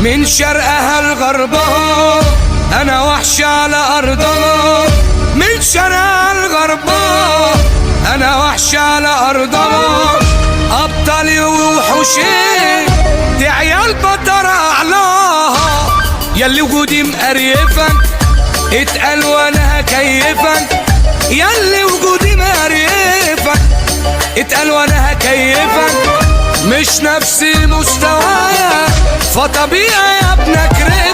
من شرقها لغربها انا وحش على ارضها، من شرقها لغربها انا وحش على ارضها. ابطالي ووحوشي دي عيال بطر اعلاها، ياللي وجودي مقريفك اتقل وانا هكيفك، ياللي وجودي مقريفك اتقل وانا هكيفك. مش نفسي مستوايا فطبيعي يا ابنك ريفك.